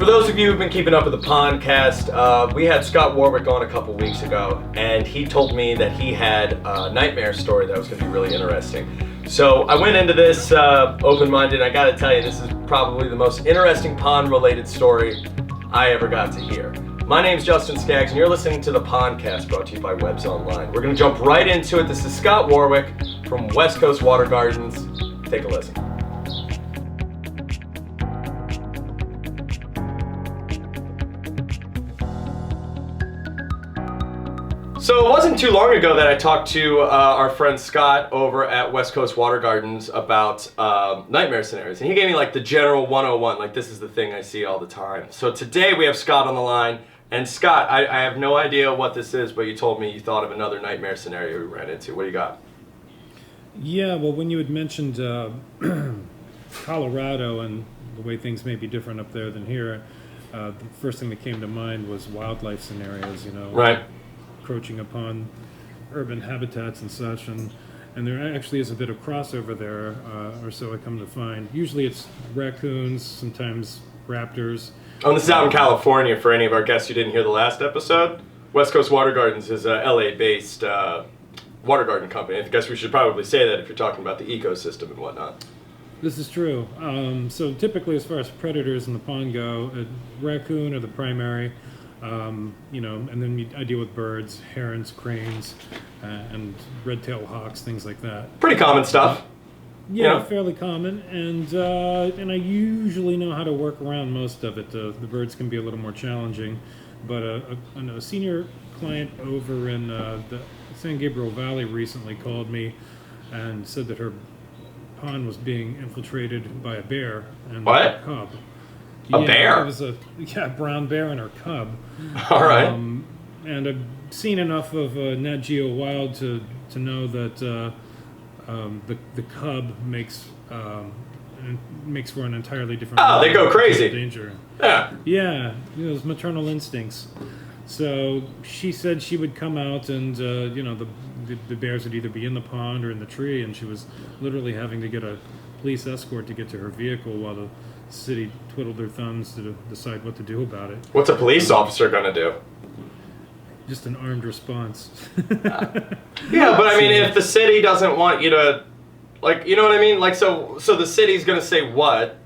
For those of you who've been keeping up with the PONDCast, we had Scott Warrick on a couple weeks ago, and he told me that he had a nightmare story that was going to be really interesting. So I went into this open-minded. I got to tell you, this is probably the most interesting pond-related story I ever got to hear. My name's Justin Skaggs, and you're listening to the PONDCast, brought to you by Webs Online. We're going to jump right into it. This is Scott Warrick from West Coast Water Gardens. Take a listen. So it wasn't too long ago that I talked to our friend Scott over at West Coast Water Gardens about nightmare scenarios. And he gave me like the general 101, like this is the thing I see all the time. So today we have Scott on the line. And Scott, I have no idea what this is, but you told me you thought of another nightmare scenario we ran into. What do you got? Yeah, well, when you had mentioned Colorado and the way things may be different up there than here, the first thing that came to mind was wildlife scenarios, you know. Right. Encroaching upon urban habitats and such, and there actually is a bit of crossover there, or so I come to find. Usually it's raccoons, sometimes raptors. Oh, this is out in California for any of our guests who didn't hear the last episode. West Coast Water Gardens is a LA-based water garden company. I guess we should probably say that if you're talking about the ecosystem and whatnot. This is true. So typically, as far as predators in the pond go, raccoon are the primary. You know, and then I deal with birds, herons, cranes, and red-tailed hawks, things like that. Pretty common stuff. Yeah, Yeah. fairly common, and I usually know how to work around most of it. The birds can be a little more challenging, but a senior client over in the San Gabriel Valley recently called me and said that her pond was being infiltrated by a bear and What? a cub. A bear? It was a brown bear and her cub. All right. And I've seen enough of Nat Geo Wild to know that the cub makes for an entirely different. Oh, they go crazy. Danger. Yeah. Yeah, those maternal instincts. So she said she would come out, and you know, the bears would either be in the pond or in the tree, and she was literally having to get a police escort to get to her vehicle while the city twiddled their thumbs to decide what to do about it. What's a police officer gonna do? Just an armed response. Yeah, but I mean, if the city doesn't want you to, like, you know what I mean? Like, so the city's gonna say what,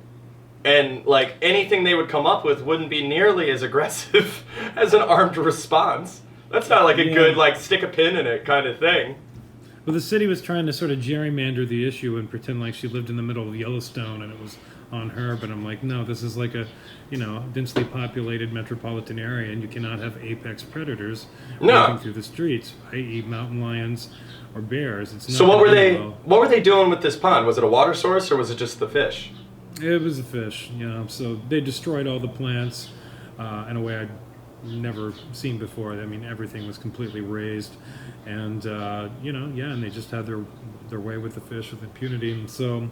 and like anything they would come up with wouldn't be nearly as aggressive as an armed response. That's not like a good, like, stick a pin in it kind of thing. Well, the city was trying to sort of gerrymander the issue and pretend like she lived in the middle of Yellowstone and it was on her, but I'm like, no, this is like a, you know, densely populated metropolitan area, and you cannot have apex predators walking through the streets, i.e. mountain lions or bears. It's not. So what were they doing with this pond? Was it a water source or was it just the fish? It was a fish, you know. So they destroyed all the plants in a way I'd never seen before. I mean, everything was completely raised, and you know, yeah, and they just had their way with the fish with impunity. And so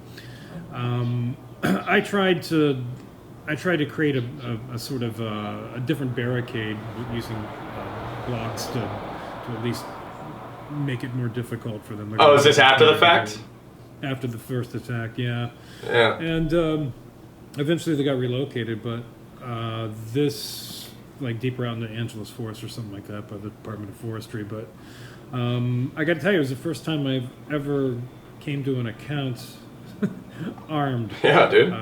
I tried to create a sort of a different barricade using blocks to at least make it more difficult for them. Oh, is this after the fact? After the first attack, yeah. Yeah. And eventually they got relocated, but this, like, deeper out into Angeles Forest or something like that by the Department of Forestry. But I got to tell you, it was the first time I've ever came to an account armed. Yeah, dude.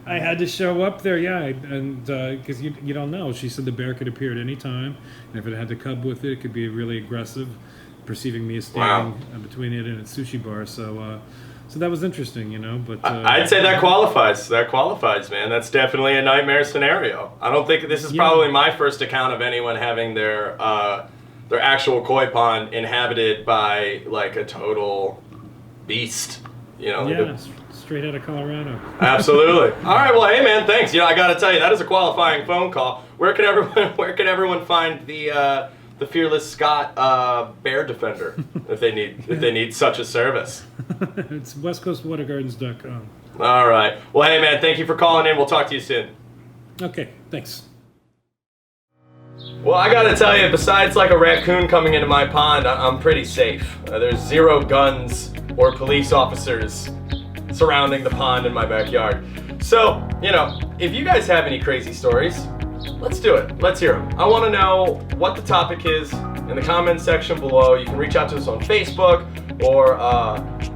I had to show up there, yeah, and because you don't know. She said the bear could appear at any time, and if it had the cub with it, it could be really aggressive, perceiving me as standing between it and its sushi bar. So that was interesting, you know. But I'd say that qualifies. That qualifies, man. That's definitely a nightmare scenario. I don't think this is probably my first account of anyone having their actual koi pond inhabited by like a total beast. You know. Yeah. Straight out of Colorado. Absolutely. All right. Well, hey, man. Thanks. You know, I got to tell you, that is a qualifying phone call. Where can everyone find the fearless Scott bear defender if they need such a service? It's westcoastwatergardens.com. All right. Well, hey, man. Thank you for calling in. We'll talk to you soon. Okay. Thanks. Well, I got to tell you, besides like a raccoon coming into my pond, I'm pretty safe. There's zero guns or police officers surrounding the pond in my backyard. So, if you guys have any crazy stories, let's do it. Let's hear them. I want to know what the topic is in the comments section below. You can reach out to us on Facebook or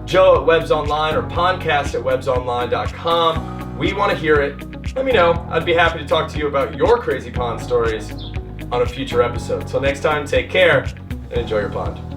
Joe at Webs Online or PONDCast at websonline.com. We want to hear it. Let me know. I'd be happy to talk to you about your crazy pond stories on a future episode. So next time, take care and enjoy your pond.